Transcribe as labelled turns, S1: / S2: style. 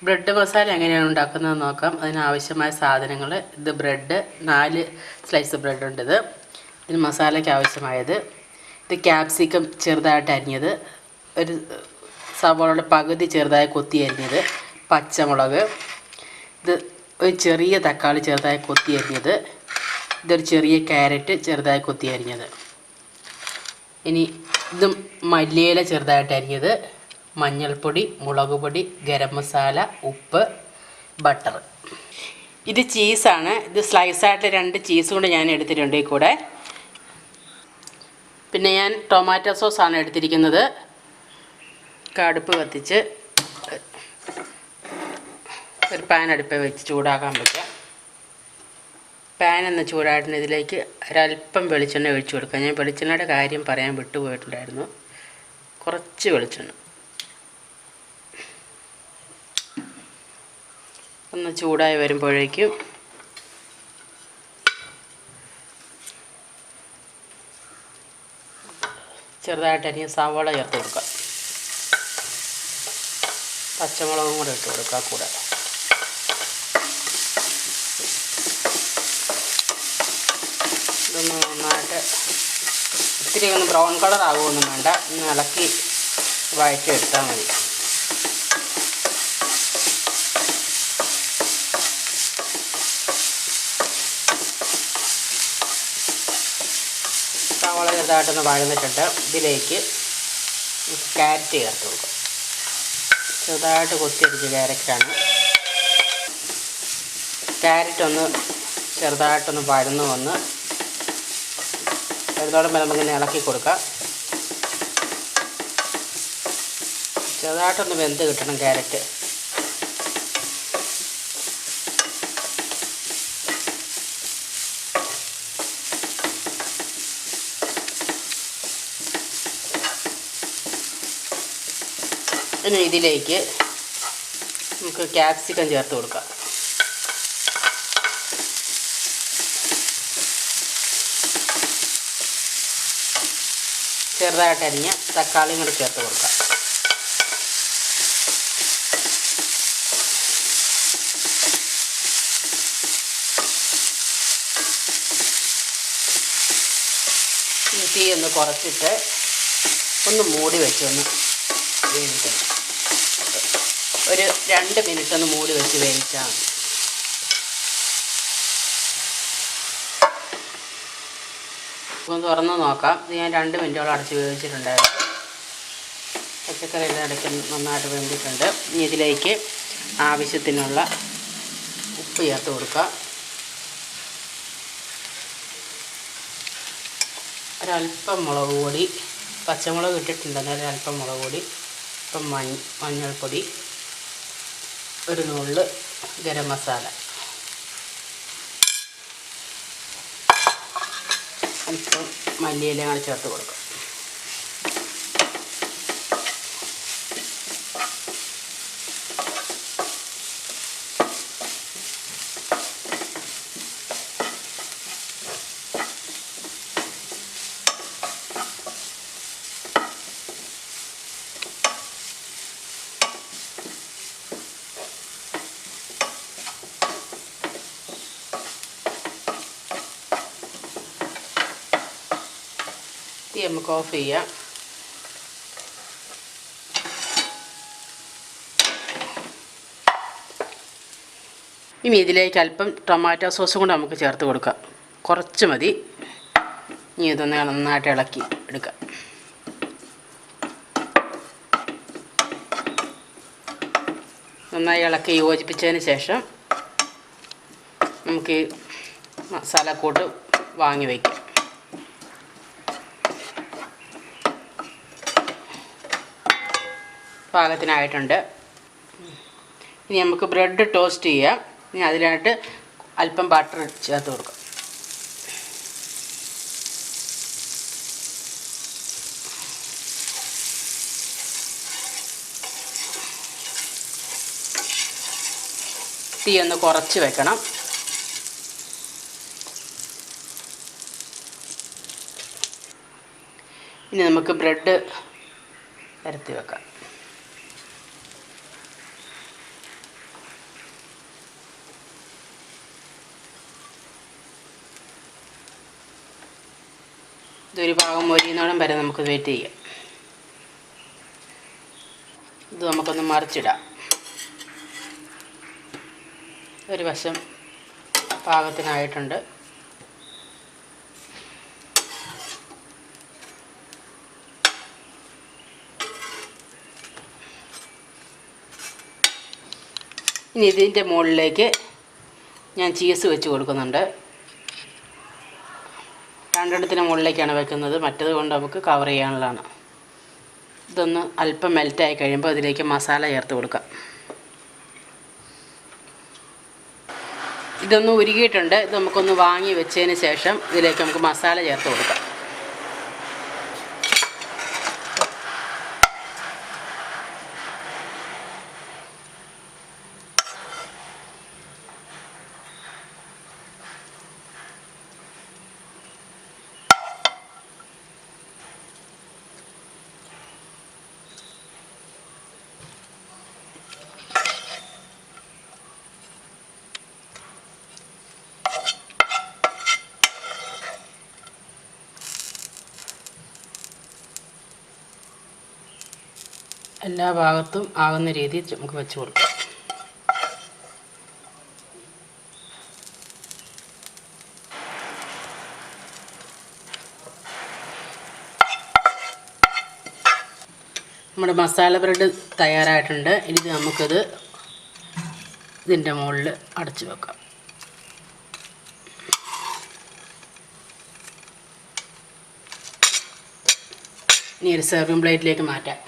S1: Bread masala എങ്ങനെയാണ് ഉണ്ടാക്കുന്നതെന്ന് നോക്കാം. അതിനാവശ്യമായ സാധനങ്ങൾ: ഇത് ബ്രെഡ്, 4 സ്ലൈസ് ബ്രെഡ് ഉണ്ട്. ഇതിന് മസാലയ്ക്ക് ആവശ്യമായത്: ഇത് ക്യാപ്സിക്കം ചെറുതായിട്ട് അരിഞ്ഞത്, ഒരു സവാളയുടെ പകുതി ചെറുതായി കൊത്തി അരിഞ്ഞത്, പച്ചമുളക്, ഇത് ഒരു ചെറിയ തക്കാളി ചെറുതായി കൊത്തി അരിഞ്ഞത്, ഇതൊരു ചെറിയ ക്യാരറ്റ് ചെറുതായി കൊത്തി അരിഞ്ഞത്. ഇനി ഇത് മല്ലിയില ചെറുതായിട്ട് അരിഞ്ഞത്, മഞ്ഞൾപ്പൊടി, മുളക് പൊടി, ഗരം മസാല, ഉപ്പ്, ബട്ടർ. ഇത് ചീസാണ്. ഇത് സ്ലൈസായിട്ട് 2 ചീസ് കൊണ്ട് ഞാൻ എടുത്തിട്ടുണ്ട് ഈ കൂടെ. പിന്നെ ഞാൻ ടൊമാറ്റോ സോസാണ് എടുത്തിരിക്കുന്നത്. അടുപ്പ് കത്തിച്ച് ഒരു പാൻ അടുപ്പിൽ വെച്ച് ചൂടാക്കാൻ വയ്ക്കാം. പാൻ ഒന്ന് ചൂടായിട്ട് ഇതിലേക്ക് ഒരല്പം വെളിച്ചെണ്ണ ഒഴിച്ചു കൊടുക്കാം. ഞാൻ വെളിച്ചെണ്ണയുടെ കാര്യം പറയാൻ വിട്ടുപോയിട്ടുണ്ടായിരുന്നു. കുറച്ച് വെളിച്ചെണ്ണ ഒന്ന് ചൂടായി വരുമ്പോഴേക്കും ചെറുതായിട്ട് അരിഞ്ഞ സവാള ചേർത്ത് കൊടുക്കാം. പച്ചമുളകും കൂടെ ഇട്ട് കൊടുക്കുക കൂടെ. ഇതൊന്ന് നന്നായിട്ട് ഇത്തിരി ഒന്ന് ബ്രൗൺ കളർ ആകുമൊന്നും വേണ്ട, ഒന്ന് ഇളക്കി വഴറ്റിയെടുത്താൽ മതി. സവാള ചെറുതായിട്ടൊന്ന് വഴന്നിട്ടുണ്ട്. ഇതിലേക്ക് ക്യാരറ്റ് ചേർത്ത് കൊടുക്കും. ചെറുതായിട്ട് കൊത്തിയരിച്ച ക്യാരറ്റാണ്. ക്യാരറ്റ് ഒന്ന് ചെറുതായിട്ടൊന്ന് വഴന്ന് വന്ന് ചെറുതോടുമ്പോൾ നമുക്കിങ്ങനെ ഇളക്കി കൊടുക്കാം. ചെറുതായിട്ടൊന്ന് വെന്ത് കിട്ടണം ക്യാരറ്റ്. ഇനി ഇതിലേക്ക് നമുക്ക് ക്യാപ്സിക്കം ചേർത്ത് കൊടുക്കാം. ചെറുതായിട്ട് അരിഞ്ഞ തക്കാളിയും കൂടി ചേർത്ത് കൊടുക്കാം. തീ ഒന്ന് കുറച്ചിട്ട് ഒന്ന് മൂടി വെച്ചൊന്ന് വേവിക്കണം. ഒരു 2 മിനിറ്റ് ഒന്ന് മൂടി വെച്ച് വേവിച്ചാൽ മതി. ഒന്ന് തുറന്ന് നോക്കാം. ഇത് ഞാൻ 2 മിനിറ്റോളം അടച്ച് വേവിച്ചിട്ടുണ്ടായിരുന്നു. പച്ചക്കറി എല്ലാം ഇടയ്ക്ക് നന്നായിട്ട് വെന്തിട്ടുണ്ട്. ഇനി ഇതിലേക്ക് ആവശ്യത്തിനുള്ള ഉപ്പ് ചേർത്ത് കൊടുക്കാം. ഒരല്പം മുളക് പൊടി, പച്ചമുളക് ഇട്ടിട്ടുണ്ടെങ്കിൽ ഒരല്പം മുളക് പൊടി, ഇപ്പം മഞ്ഞൾപ്പൊടി, ഒരു നുള്ള് ഗരം മസാല, അല്പം മല്ലിയില കൂടി ചേർത്ത് കൊടുക്കും. തീ നമുക്ക് ഓഫ് ചെയ്യാം. ഇനി ഇതിലേക്ക് അല്പം ടൊമാറ്റോ സോസും കൂടെ നമുക്ക് ചേർത്ത് കൊടുക്കാം. കുറച്ച് മതി. ഇനി ഇതൊന്ന് നന്നായിട്ട് ഇളക്കി എടുക്കാം. നന്നായി ഇളക്കി യോജിപ്പിച്ചതിന് ശേഷം നമുക്ക് മസാലക്കൂട്ട് വാങ്ങി വയ്ക്കാം. പാകത്തിനായിട്ടുണ്ട്. ഇനി നമുക്ക് ബ്രെഡ് ടോസ്റ്റ് ചെയ്യാം. ഇനി അതിനായിട്ട് അല്പം ബട്ടർ ചേർത്ത് കൊടുക്കാം. തീ ഒന്ന് കുറച്ച് വെക്കണം. ഇനി നമുക്ക് ബ്രെഡ് പരത്തി വെക്കാം. ഇതൊരു ഭാഗം മൊരിയുന്നോളം വരെ നമുക്ക് വെയിറ്റ് ചെയ്യാം. ഇത് നമുക്കൊന്ന് മറിച്ചിടാം. ഒരു വശം പാകത്തിനായിട്ടുണ്ട്. ഇനി ഇതിൻ്റെ മുകളിലേക്ക് ഞാൻ ചീസ് വെച്ച് കൊടുക്കുന്നുണ്ട്. രണ്ടെണ്ണത്തിന് മുകളിലേക്കാണ് വെക്കുന്നത്, മറ്റത് കൊണ്ട് നമുക്ക് കവർ ചെയ്യാനുള്ളതാണ്. ഇതൊന്ന് അല്പം മെൽറ്റായി കഴിയുമ്പോൾ അതിലേക്ക് മസാല ചേർത്ത് കൊടുക്കാം. ഇതൊന്ന് ഉരുകിയിട്ടുണ്ട്. ഇത് നമുക്കൊന്ന് വാങ്ങി വെച്ചതിന് ശേഷം ഇതിലേക്ക് നമുക്ക് മസാല ചേർത്ത് കൊടുക്കാം. എല്ലാ ഭാഗത്തും ആകുന്ന രീതിയിൽ നമുക്ക് വെച്ച് കൊടുക്കാം. നമ്മുടെ മസാല ബ്രെഡ് തയ്യാറായിട്ടുണ്ട്. ഇനി നമുക്കിത് ഇതിൻ്റെ മുകളിൽ അടച്ചു വെക്കാം. ഇനി ഒരു സെർവിങ് പ്ലേറ്റിലേക്ക് മാറ്റാം.